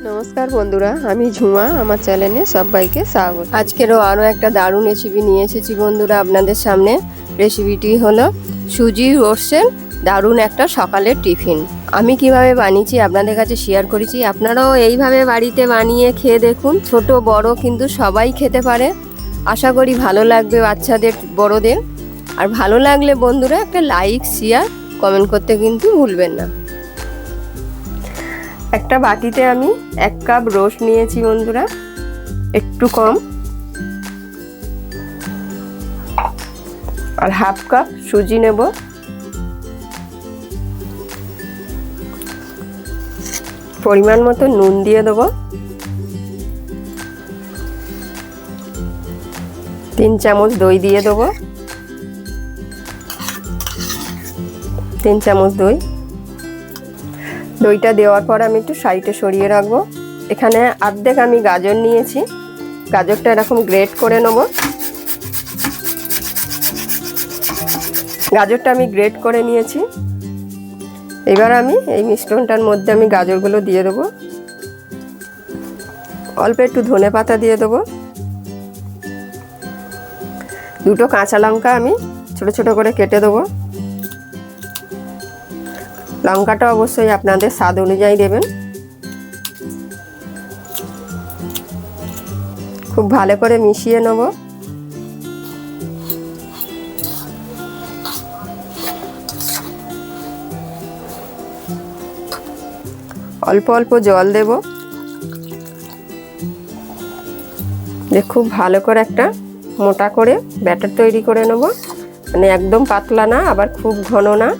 নমস্কার বন্ধুরা, আমি ঝুমা। আমার চ্যানেলে সবাইকে স্বাগত। আজকেরও আরও একটা দারুণ রেসিপি নিয়ে এসেছি বন্ধুরা আপনাদের সামনে। রেসিপিটি হলো সুজি রোস্টের দারুণ একটা সকালের টিফিন। আমি কিভাবে বানিয়েছি আপনাদের কাছে শেয়ার করেছি। আপনারাও এইভাবে বাড়িতে বানিয়ে খেয়ে দেখুন। ছোট বড় কিন্তু সবাই খেতে পারে। আশা করি ভালো লাগবে বাচ্চাদের বড়দের। আর ভালো লাগলে বন্ধুরা একটা লাইক শেয়ার কমেন্ট করতে কিন্তু ভুলবেন না। একটা বাটিতে আমি 1 কাপ রোস্ট নিয়েছি বন্ধুরা, একটু কম, আর 1/2 কাপ সুজি নেব। পরিমাণ মতো নুন দিয়ে দেবো। 3 চামচ দই দিয়ে দেবো। 3 চামচ দই। দইটা দেওয়ার পর আমি একটু সাইডে সরিয়ে রাখবো। এখানে অর্ধেক আমি গাজর নিয়েছি। গাজরটা এরকম গ্রেট করে নেব। গাজরটা আমি গ্রেট করে নিয়েছি। এবার আমি এই মিশ্রণটার মধ্যে আমি গাজরগুলো দিয়ে দেবো। অল্প একটু ধনেপাতা দিয়ে দেবো। 2টো কাঁচা লঙ্কা আমি ছোট ছোট করে কেটে দেবো। লঙ্কাটা অবশ্যই আপনাদের স্বাদ অনুযায়ী দেবেন। খুব ভালো করে মিশিয়ে নেব। অল্প অল্প জল দেব। খুব ভালো করে একটা মোটা করে ব্যাটার তৈরি করে নেব। মানে একদম পাতলা না, আবার খুব ঘন না।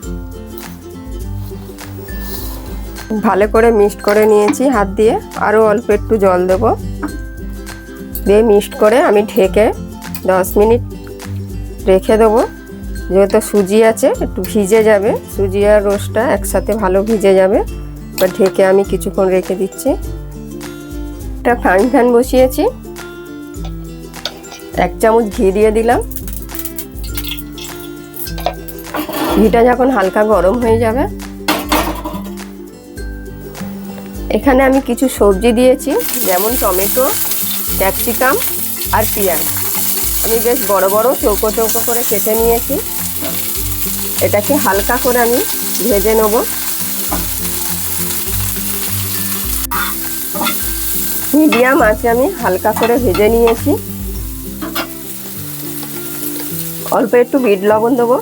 ভালো করে মিক্সড করে নিয়েছি হাত দিয়ে। আরও অল্প একটু জল দেব। দিয়ে মিক্সড করে আমি ঢেকে 10 মিনিট রেখে দেবো। যেহেতু সুজি আছে একটু ভিজে যাবে, সুজি আর রোস্টটা একসাথে ভালো ভিজে যাবে। এবার ঢেকে আমি কিছুক্ষণ রেখে দিচ্ছি। একটা ফ্রাইং প্যান বসিয়েছি। 1 চামচ ঘি দিয়ে দিলাম। ঘিটা যখন হালকা গরম হয়ে যাবে, এখানে আমি কিছু সবজি দিয়েছি, যেমন টমেটো, ক্যাপসিকাম আর পেঁয়াজ। আমি বেশ বড় বড় চৌকো চৌকো করে কেটে নিয়েছি। এটাকে হালকা করে আমি ভেজে নেব। মিডিয়াম আঁচে আমি হালকা করে ভেজে নিয়েছি। অল্প একটু বিট লবণ দেবো।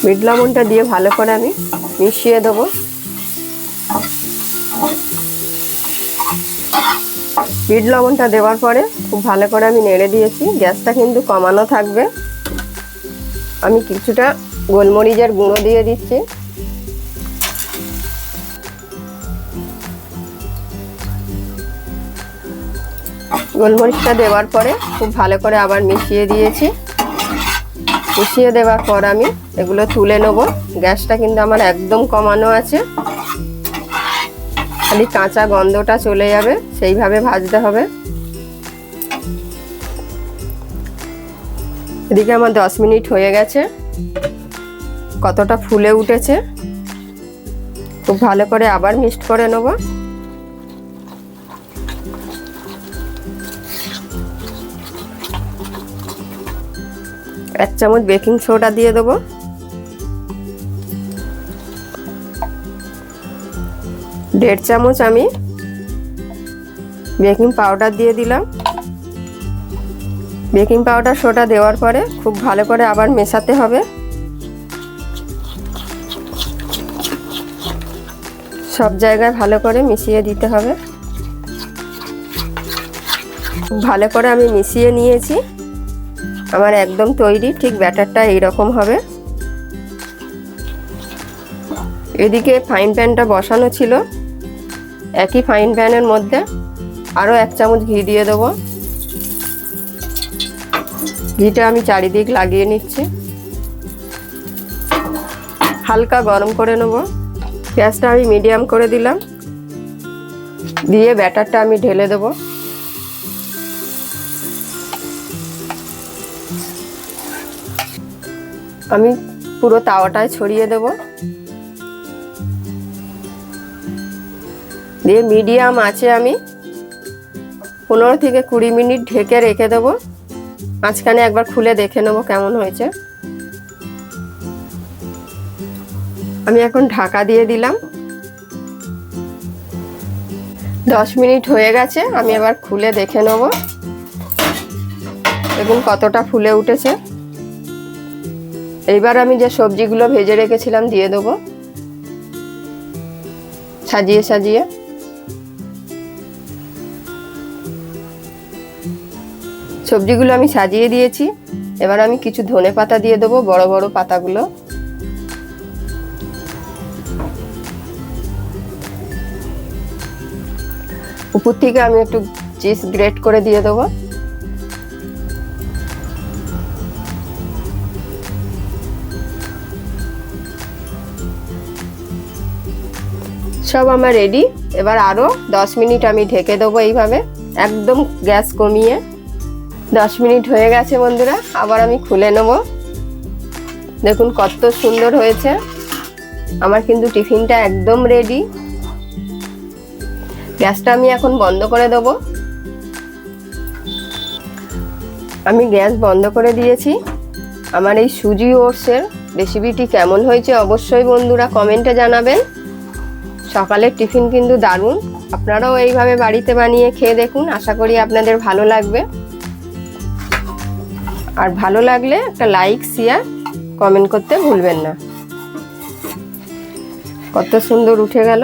বিট লবণটা দিয়ে ভালো করে আমি মিশিয়ে দেবো। বিট লবণটা দেওয়ার পরে খুব ভালো করে আমি নেড়ে দিয়েছি। গ্যাসটা কিন্তু কমানো থাকবে। আমি কিছুটা গোলমরিচের গুঁড়ো দিয়ে দিচ্ছি। গোলমরিচটা দেওয়ার পরে খুব ভালো করে আবার মিশিয়ে দিয়েছি। মিশিয়ে দেওয়ার পর আমি এগুলো তুলে নেব। গ্যাসটা কিন্তু আমার একদম কমানো আছে। খালি কাঁচা গন্ধটা চলে যাবে, সেইভাবে ভাজতে হবে। এদিকে আমার 10 মিনিট হয়ে গেছে। কতটা ফুলে উঠেছে। খুব ভালো করে আবার মিক্সড করে নেব। এক চামচ বেকিং সোডা দিয়ে দেবো। 1.5 চামচ আমি বেকিং পাউডার দিয়ে দিলাম। বেকিং পাউডার সোডা দেওয়ার পরে খুব ভালো করে আবার মেশাতে হবে। সব জায়গায় ভালো করে মিশিয়ে দিতে হবে। ভালো করে আমি মিশিয়ে নিয়েছি। আমার একদম তৈরি। ঠিক ব্যাটারটা এইরকম হবে। এদিকে ফ্রাইং প্যানটা বসানো ছিল। একই ফ্রাইং প্যানের মধ্যে আরও 1 চামচ ঘি দিয়ে দেবো। ঘিটা আমি চারিদিক লাগিয়ে নিচ্ছি। হালকা গরম করে নেব। গ্যাসটা আমি মিডিয়াম করে দিলাম। দিয়ে ব্যাটারটা আমি ঢেলে দেবো। আমি পুরো তাওয়াটায় ছড়িয়ে দেব। দিয়ে মিডিয়াম আছে আমি 15 থেকে 20 মিনিট ঢেকে রেখে দেবো। মাঝখানে একবার খুলে দেখে নেবো কেমন হয়েছে। আমি এখন ঢাকা দিয়ে দিলাম। 10 মিনিট হয়ে গেছে, আমি এবার খুলে দেখে নেব। দেখুন কতটা ফুলে উঠেছে। এইবার আমি যে সবজিগুলো ভেজে রেখেছিলাম দিয়ে দেবো সাজিয়ে সাজিয়ে। সবজিগুলো আমি সাজিয়ে দিয়েছি। এবার আমি কিছু ধনেপাতা দিয়ে দেবো, বড় বড় পাতাগুলো। উপর থেকে আমি একটু চিজ গ্রেট করে দিয়ে দেবো। সব আমার রেডি। এবার আরো 10 মিনিট আমি ঢেকে দেবো এইভাবে, একদম গ্যাস কমিয়ে। 10 মিনিট হয়ে গেছে বন্ধুরা, আবার আমি খুলে নেব। দেখুন কত সুন্দর হয়েছে। আমার কিন্তু টিফিনটা একদম রেডি। গ্যাসটা আমি এখন বন্ধ করে দেব। আমি গ্যাস বন্ধ করে দিয়েছি। আমার এই সুজি ওটসের রেসিপিটি কেমন হয়েছে অবশ্যই বন্ধুরা কমেন্টে জানাবেন। সকালের টিফিন কিন্তু দারুণ। আপনারাও এইভাবে বাড়িতে বানিয়ে খেয়ে দেখুন, আশা করি আপনাদের ভালো লাগবে। আর ভালো লাগলে একটা লাইক শেয়ার কমেন্ট করতে ভুলবেন না। কত সুন্দর উঠে গেল।